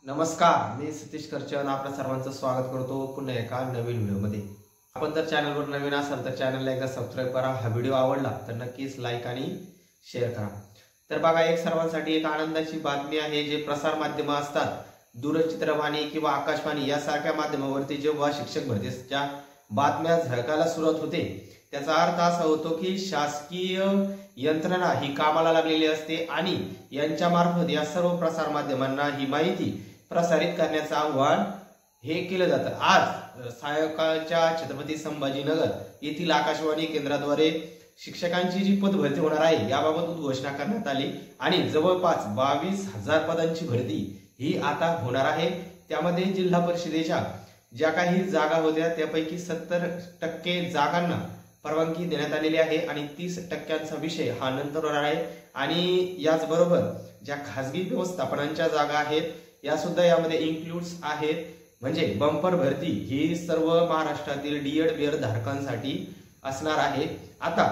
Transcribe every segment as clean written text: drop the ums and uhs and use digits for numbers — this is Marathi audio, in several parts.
नमस्कार, मी सतीश करचन आपल्या सर्वांचं स्वागत करतो पुन्हा एका नवीन व्हिडिओमध्ये। आपण जर चॅनलवर नवीन असाल तर चॅनलला एकदा सबस्क्राइब करा। हा व्हिडिओ आवडला तर नक्कीच लाईक आणि शेअर करा। तर बघा, एक सर्वांसाठी एक आनंदाची बातमी आहे। जे प्रसार माध्यम असतात, दूरचित्रवाणी किंवा आकाशवाणी यासारख्या माध्यमावरती जेव्हा शिक्षक भरतीच्या बातम्या झळकायला सुरुवात होते, त्याचा अर्थ असा होतो की शासकीय यंत्रणा ही कामाला लागलेली असते आणि यांच्या मार्फत या सर्व प्रसार माध्यमांना ही माहिती प्रसारित करण्याचं आव्हान हे केलं जातं। आज सायंकाळच्या छत्रपती संभाजीनगर येथील आकाशवाणी केंद्राद्वारे शिक्षकांची जी पद भरती होणार आहे याबाबत घोषणा करण्यात आली आणि जवळपास 22,000 पदांची भरती ही आता होणार आहे। त्यामध्ये जिल्हा परिषदेच्या ज्या काही जागा होत्या त्यापैकी 70% जागांना परवानगी देण्यात आलेली आहे आणि 30%चा विषय हा नंतर होणार आहे। आणि याचबरोबर ज्या खासगी व्यवस्थापनांच्या जागा आहेत या सुद्धा यामध्ये इन्क्लूड्स आहेत। म्हणजे बंपर भरती ही सर्व महाराष्ट्रातील डीएड बीएड धारकांसाठी असणार आहे। आता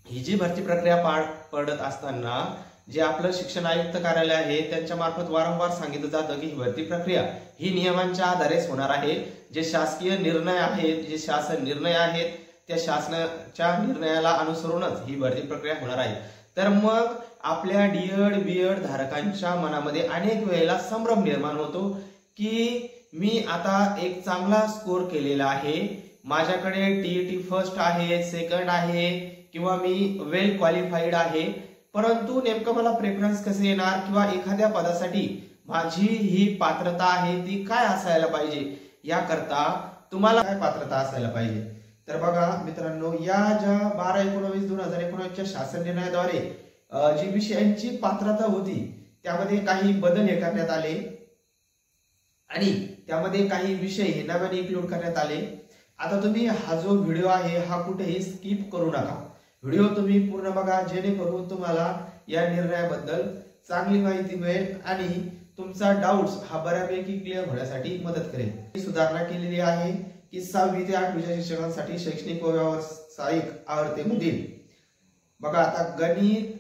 ही जी भरती प्रक्रिया पार पडत असताना जे आपलं शिक्षण आयुक्त कार्यालय आहे त्यांच्या मार्फत वारंवार सांगितलं जातं की ही भरती प्रक्रिया ही नियमांच्या आधारेच होणार आहे। जे शासकीय निर्णय आहेत, जे शासन निर्णय आहेत, त्या शासनाच्या निर्णयाला अनुसरूनच ही भरती प्रक्रिया होणार आहे। तर मग आपल्या डीएड बीएड धारकांच्या मनामध्ये अनेक वेळेला संभ्रम निर्माण होतो की मी आता एक चांगला स्कोर केलेला आहे, माझ्याकडे टीईटी फर्स्ट आहे, सेकंड आहे किंवा मी वेल क्वालिफाईड आहे, परंतु नेमकं मला प्रेफरन्स कसे येणार किंवा एखाद्या पदासाठी माझी ही पात्रता आहे ती काय असायला पाहिजे, याकरता तुम्हाला काय पात्रता असायला पाहिजे। तर बघा मित्रांनो, या ज्या 12/19/2019च्या शासन निर्णयाद्वारे जी विषयांची पात्रता होती त्यामध्ये काही बदल हे करण्यात आले आणि त्यामध्ये काही विषय हे नव्याने इन्क्लूड करण्यात आले। आता तुम्ही हा जो व्हिडिओ आहे हा कुठेही स्किप करू नका, व्हिडिओ तुम्ही पूर्ण बघा, जेणेकरून तुम्हाला या निर्णयाबद्दल चांगली माहिती मिळेल आणि तुमचा डाऊट्स हा बऱ्यापैकी क्लिअर होण्यासाठी मदत करेल। सुधारणा केलेली आहे की 6वी ते 8वीच्या शिक्षकांसाठी शैक्षणिक व व्यावसायिक आवर्तेमधील बघा आता गणित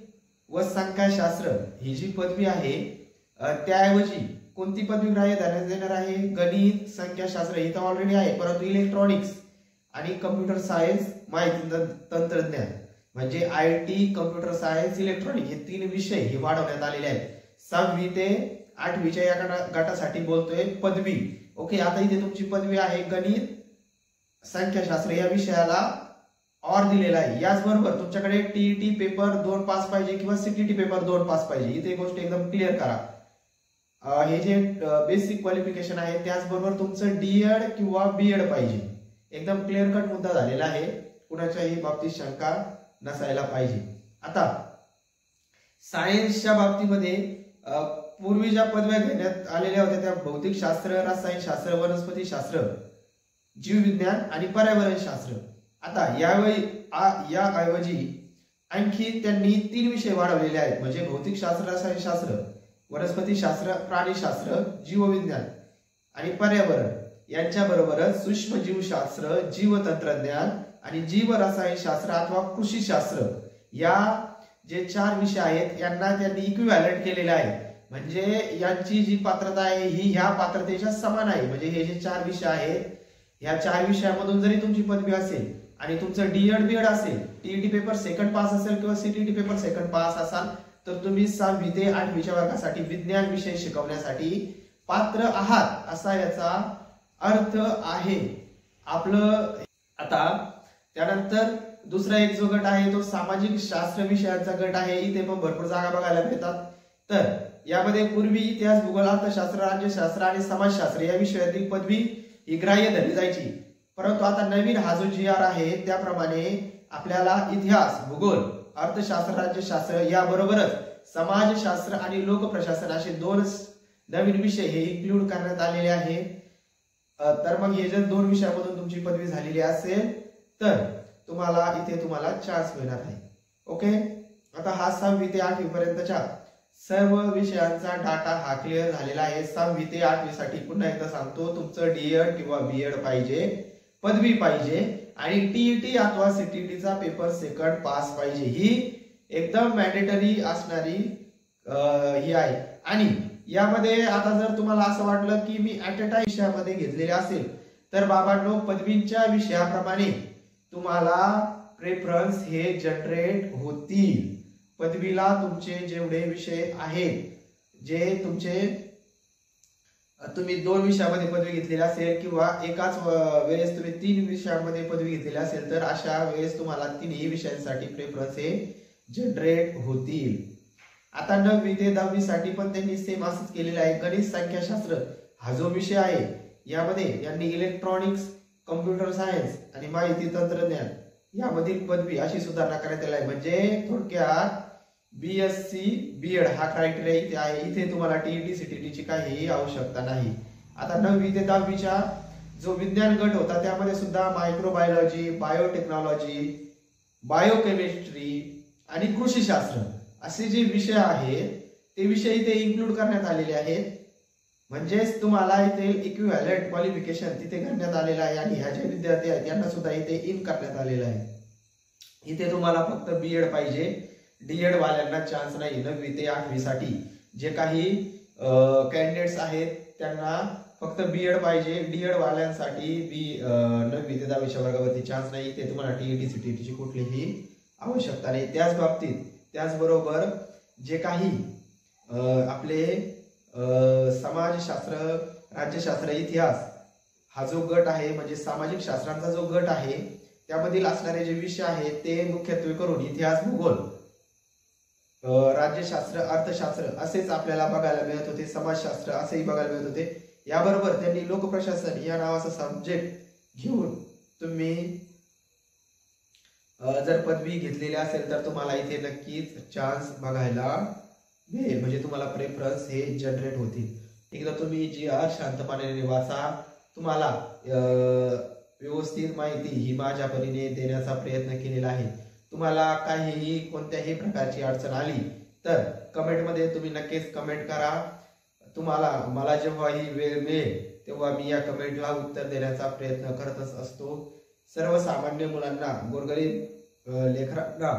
व संख्याशास्त्र ही जी पदवी आहे त्याऐवजी कोणती पदवी ग्राह्य धरण्यात येणार आहे? गणित, संख्याशास्त्र ही तर ऑलरेडी आहे, परंतु इलेक्ट्रॉनिक्स आणि कम्प्युटर सायन्स, माहिती तंत्रज्ञान म्हणजे आयटी, कम्प्युटर सायन्स, इलेक्ट्रॉनिक हे 3 विषय हे वाढवण्यात आलेले आहेत। 6वी ते 8वीच्या या गटासाठी बोलतोय पदवी। ओके, आता इथे तुमची पदवी आहे गणित, संख्याशास्त्र या विषयाला और दिलेला आहे। याचबरोबर तुमच्याकडे टीईटी पेपर 2 पास पाहिजे किंवा सीटीटी पेपर 2 पास पाहिजे। इथे गोष्ट एकदम क्लिअर करा, हे जे बेसिक क्वालिफिकेशन आहे त्याचबरोबर तुमचं डीएड किंवा बीएड पाहिजे। एकदम क्लिअर कट मुद्दा झालेला आहे, कुणाच्याही बाबतीत शंका नसायला पाहिजे। आता सायन्सच्या बाबतीमध्ये पूर्वी ज्या पदव्या घेण्यात आलेल्या होत्या त्या भौतिक शास्त्र, रसायनशास्त्र, वनस्पती शास्त्र, जीव विज्ञान आणि पर्यावरण शास्त्र। आता याऐवजी आणखी त्यांनी 3 विषय वाढवलेले आहेत, म्हणजे भौतिक शास्त्र, रसायनशास्त्र, वनस्पती शास्त्र, प्राणीशास्त्र, जीवविज्ञान आणि पर्यावरण यांच्या बरोबरच सूक्ष्मजीवशास्त्र, जीवतंत्रज्ञान आणि जीव रसायनशास्त्र अथवा कृषीशास्त्र या जे 4 विषय आहेत यांना त्यांनी इक्विव्हॅलंट केलेले आहे। म्हणजे यांची जी पात्रता आहे ही ह्या पात्रतेच्या समान आहे। म्हणजे हे जे 4 विषय आहेत या 4 विषयामधून जरी तुमची पदवी असेल आणि तुमचं डीएड बीएड असेल, टीईटी पेपर सेकंड पास असेल किंवा सीटीटी पेपर सेकंड पास असाल तर तुम्ही 6वी ते 8वीच्या वर्गासाठी विज्ञान विषय शिकवण्यासाठी पात्र आहात असा याचा अर्थ आहे आपलं। आता त्यानंतर दुसरा एक जो गट आहे तो सामाजिक शास्त्र विषयांचा गट आहे। इथे पण भरपूर जागा बघायला मिळतात। तर यामध्ये पूर्वी इतिहास, भूगोल, अर्थशास्त्र, राज्यशास्त्र आणि समाजशास्त्र या विषयातील पदवी ही ग्राह्य धरली जायची, परंतु आता नवीन हा जो GR आहे त्याप्रमाणे आपल्याला इतिहास, भूगोल, अर्थशास्त्र, राज्यशास्त्र याबरोबरच समाजशास्त्र आणि लोकप्रशासन असे 2 नवीन विषय हे इन्क्लूड करण्यात आलेले आहे। तर मग हे जर 2 विषयामधून तुमची पदवी झालेली असेल तर तुम्हाला चान्स मिळणार आहे। ओके, आता हा 6वी ते 8वी पर्यंतच्या सर्व विषयांचा डाटा हा क्लिअर झालेला आहे। 6वी ते 8वी साठी पुन्हा एकदा सांगतो, तुमचं डीएड किंवा बीएड पाहिजे, पदवी पाहिजे आणि टीईटी अथवा सीटीटीचा पेपर सेकंड पास पाहिजे। ही एकदम मॅन्डेटरी असणारी ही आहे। आणि यामध्ये आता जर तुम्हाला असं वाटलं की मी ऍट अ टाइम विषयामध्ये घेतलेले असेल तर बाबांनो पदवीच्या विषयाप्रमाणे तुम्हाला प्रेफरन्स हे जनरेट होतील। पदवीला तुमचे जेवढे विषय आहेत, जे तुमचे तुम्ही 2 विषयामध्ये पदवी घेतलेली असेल किंवा एकाच वेळेस तुम्ही 3 विषयांमध्ये पदवी घेतलेली असेल तर अशा वेळेस तुम्हाला 3ही विषयांसाठी प्रेफरन्स हे जनरेट होतील। आता 9वी ते 10वी साठी पण त्यांनी सेम असंच केलेलं आहे। गणित संख्याशास्त्र हा जो विषय आहे यामध्ये यांनी इलेक्ट्रॉनिक्स, कम्प्युटर सायन्स आणि माहिती तंत्रज्ञान यामधील पदवी अशी सुधारणा करण्यात आली आहे। म्हणजे थोडक्यात BSc BEd हा क्रायटेरिया इथे आहे। इथे तुम्हाला TET CTT ची काहीही आवश्यकता नाही। आता 9वी ते 10वीच्या जो विज्ञान गट होता त्यामध्ये सुद्धा मायक्रोबायोलॉजी, बायोटेक्नॉलॉजी, बायोकेमिस्ट्री आणि कृषीशास्त्र असे जे विषय आहेत ते विषय इथे इन्क्लूड करण्यात आलेले आहेत। म्हणजेच तुम्हाला इथे इक्विव्हॅलंट क्वालिफिकेशन तिथे करण्यात आलेलं आहे आणि ह्या जे विद्यार्थी आहेत त्यांना सुद्धा इथे इन करण्यात आलेलं आहे। इथे तुम्हाला फक्त BEd पाहिजे, DEd वाल्यांना चान्स नाही। 9वी ते 8वी साठी जे काही कॅन्डिडेट्स आहेत त्यांना फक्त BEd पाहिजे। DEd वाल्यांसाठी 9वी ते 10वीच्या वर्गावरती चान्स नाही। ते तुम्हाला TET CTT ची कुठलीही आवश्यकता नाही। त्याच बाबतीत त्याचबरोबर जे काही आपले समाजशास्त्र, राज्यशास्त्र, इतिहास हा जो गट आहे म्हणजे सामाजिक शास्त्रांचा जो गट आहे त्यामधील असणारे जे विषय आहेत ते मुख्यत्वे करून इतिहास, भूगोल, राज्यशास्त्र, अर्थशास्त्र असेच आपल्याला बघायला मिळत होते। समाजशास्त्र असेही बघायला मिळत होते। याबरोबर त्यांनी लोकप्रशासन या नावाचा सब्जेक्ट घेऊन तुम्ही जर पदवी घेतलेली असेल तर तुम्हाला इथे नक्कीच चान्स बघायला मिळेल। म्हणजे तुम्हाला प्रेफरन्स हे जनरेट होतील। एकदा तुम्ही GR शांतपणे वाचा। तुम्हाला व्यवस्थित माहिती ही माझ्या परीने देण्याचा प्रयत्न केलेला आहे। तुम्हाला काहीही कोणत्याही प्रकारची अडचण आली तर कमेंटमध्ये तुम्ही नक्कीच कमेंट करा। तुम्हाला मला जेव्हाही वेळ मिळेल तेव्हा मी या कमेंटला उत्तर देण्याचा प्रयत्न करतच असतो। सर्वसामान्य मुलांना, गोरगरीब लेकरांना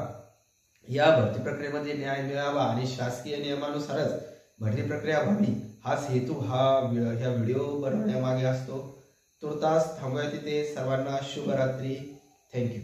या भरती प्रक्रियेमध्ये न्याय मिळावा आणि शासकीय नियमानुसारच भरती प्रक्रिया व्हावी हाच हेतू ह्या व्हिडिओ बनवण्यामागे असतो। तुर्तास थांबूया तिथे। सर्वांना शुभरात्री। थँक्यू।